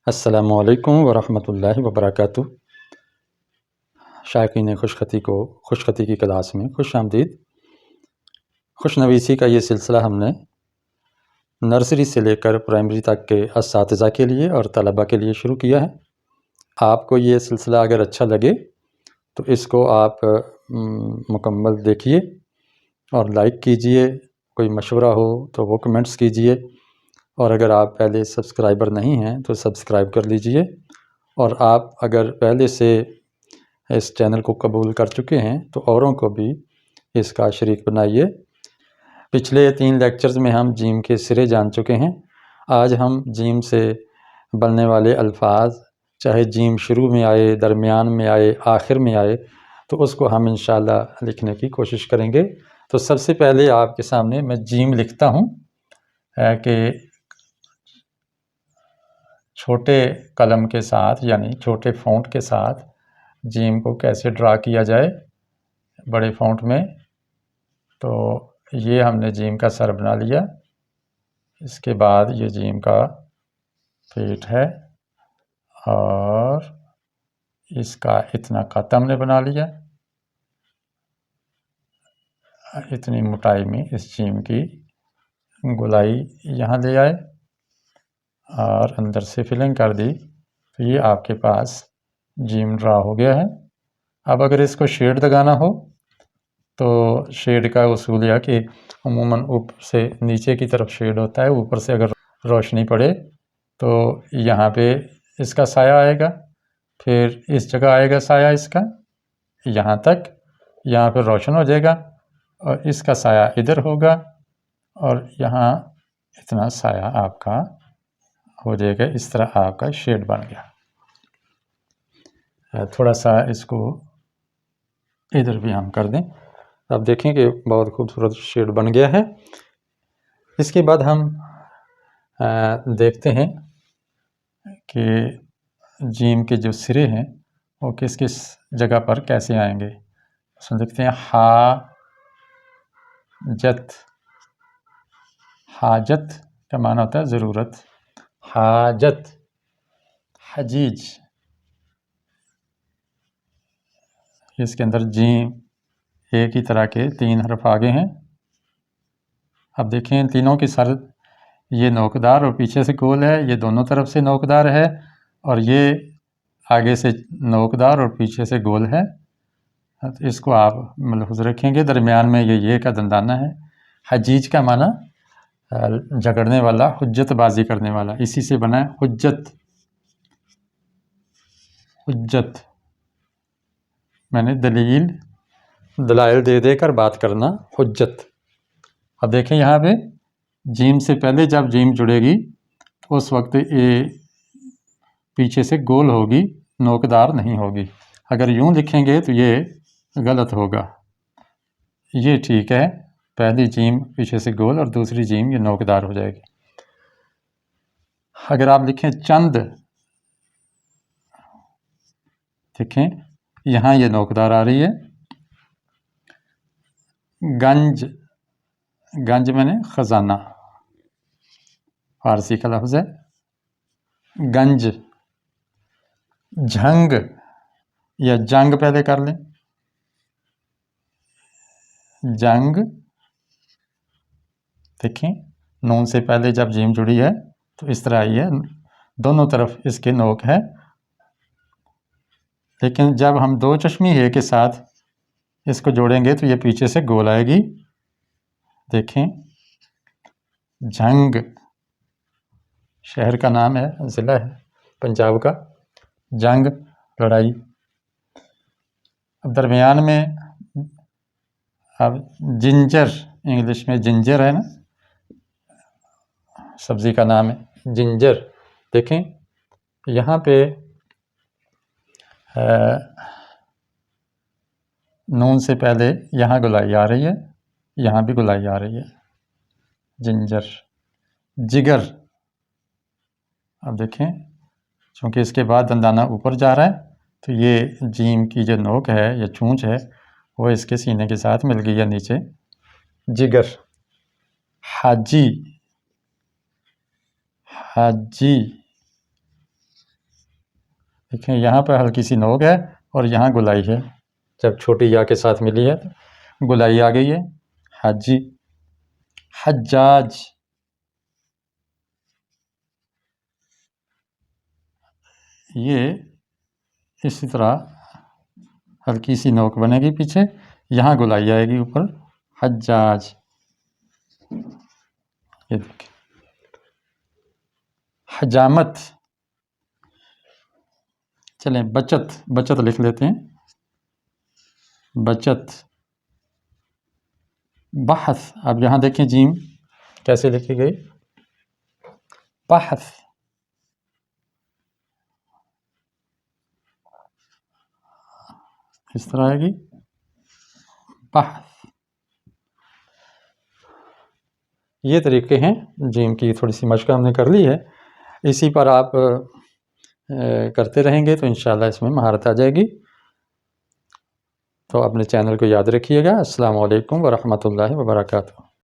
अस्सलामुअलैकुम वरहमतुल्लाहि वबरकातुह। शायकीन खुशखती की क्लास में खुश आमदीद। खुशनवीसी का ये सिलसिला हमने नर्सरी से लेकर प्राइमरी तक के असातिज़ा के लिए और तलबा के लिए शुरू किया है। आपको ये सिलसिला अगर अच्छा लगे तो इसको आप मुकम्मल देखिए और लाइक कीजिए। कोई मशवरा हो तो वो कमेंट्स कीजिए, और अगर आप पहले सब्सक्राइबर नहीं हैं तो सब्सक्राइब कर लीजिए। और आप अगर पहले से इस चैनल को कबूल कर चुके हैं तो औरों को भी इसका शरीक बनाइए। पिछले 3 लेक्चर्स में हम जीम के सिरे जान चुके हैं। आज हम जीम से बनने वाले अल्फाज, चाहे जीम शुरू में आए, दरमियान में आए, आखिर में आए, तो उसको हम इंशाअल्लाह लिखने की कोशिश करेंगे। तो सबसे पहले आपके सामने मैं जीम लिखता हूँ कि छोटे कलम के साथ, यानी छोटे फ़ॉन्ट के साथ जीम को कैसे ड्रा किया जाए बड़े फ़ॉन्ट में। तो ये हमने जीम का सर बना लिया। इसके बाद ये जीम का पेट है और इसका इतना कद हमने बना लिया। इतनी मोटाई में इस जीम की गोलाई यहाँ ले आए और अंदर से फिलिंग कर दी, तो ये आपके पास जीम ड्रा हो गया है। अब अगर इसको शेड लगाना हो तो शेड का उसूल यह कि अमूमन ऊपर से नीचे की तरफ शेड होता है, ऊपर से अगर रोशनी पड़े तो यहाँ पे इसका साया आएगा, फिर इस जगह आएगा साया इसका यहाँ तक, यहाँ पर रोशन हो जाएगा, और इसका साया इधर होगा और यहाँ इतना साया आपका हो जाएगा। इस तरह आपका शेड बन गया। थोड़ा सा इसको इधर भी हम कर दें। अब देखें कि बहुत खूबसूरत शेड बन गया है। इसके बाद हम देखते हैं कि जीम के जो सिरे हैं वो किस किस जगह पर कैसे आएंगे। उसमें देखते हैं हाजत। हाजत का माना होता है ज़रूरत। हाजत, हजीज, इसके अंदर जीम एक ही तरह के 3 हरफ आगे हैं। अब देखें इन तीनों की सर ये नोकदार और पीछे से गोल है, ये दोनों तरफ से नोकदार है, और ये आगे से नोकदार और पीछे से गोल है। तो इसको आप मलहूज़ रखेंगे। दरमियान में ये का दंदाना है। हजीज का माना झगड़ने वाला, हुज्जतबाजी करने वाला, इसी से बना है हुज्जत। हुज्जत मैंने दलाइल दे देकर बात करना, हुज्जत। अब देखें यहाँ पे जीम से पहले जब जीम जुड़ेगी तो उस वक्त ये पीछे से गोल होगी, नोकदार नहीं होगी। अगर यूँ लिखेंगे तो ये गलत होगा। ये ठीक है, पहली जीम पीछे से गोल और दूसरी जीम ये नोकदार हो जाएगी। अगर आप लिखें चंद, देखें यहाँ ये नोकदार आ रही है। गंज, गंज मैंने ख़जाना, फारसी का लफ्ज़ है गंज। झंग या जंग पहले कर लें, जंग। देखें नून से पहले जब जीम जुड़ी है तो इस तरह आई है, दोनों तरफ इसके नोक है। लेकिन जब हम 2 चश्मी है के साथ इसको जोड़ेंगे तो ये पीछे से गोल आएगी। देखें झंग शहर का नाम है, ज़िला है पंजाब का। जंग लड़ाई। अब दरमियान में अब जिंजर, इंग्लिश में जिंजर है ना, सब्ज़ी का नाम है जिंजर। देखें यहाँ पे नून से पहले यहाँ गुलाई आ रही है, यहाँ भी गुलाई आ रही है, जिंजर। जिगर, अब देखें चूँकि इसके बाद दंदाना ऊपर जा रहा है तो ये जीम की जो नोक है या चूंच है वो इसके सीने के साथ मिल गई है नीचे, जिगर। हाजी, हाजी, देखें यहाँ पर हल्की सी नोक है और यहाँ गुलाई है। जब छोटी या के साथ मिली है तो गुलाई आ गई है। हाजी, हज्जाज, ये इसी तरह हल्की सी नोक बनेगी पीछे, यहाँ गुलाई आएगी ऊपर। हज्जाज, ये देखिए। हजामत, चलें बचत, बचत लिख लेते हैं, बचत। बहस, अब यहाँ देखें जीम कैसे लिखी गई, बहस, इस तरह आएगी बहस। ये तरीके हैं जीम की, थोड़ी सी मशक हमने कर ली है। इसी पर आप करते रहेंगे तो इंशाल्लाह इसमें महारत आ जाएगी। तो अपने चैनल को याद रखिएगा। अस्सलामु अलैकुम व रहमतुल्लाहि व बरकातुहू।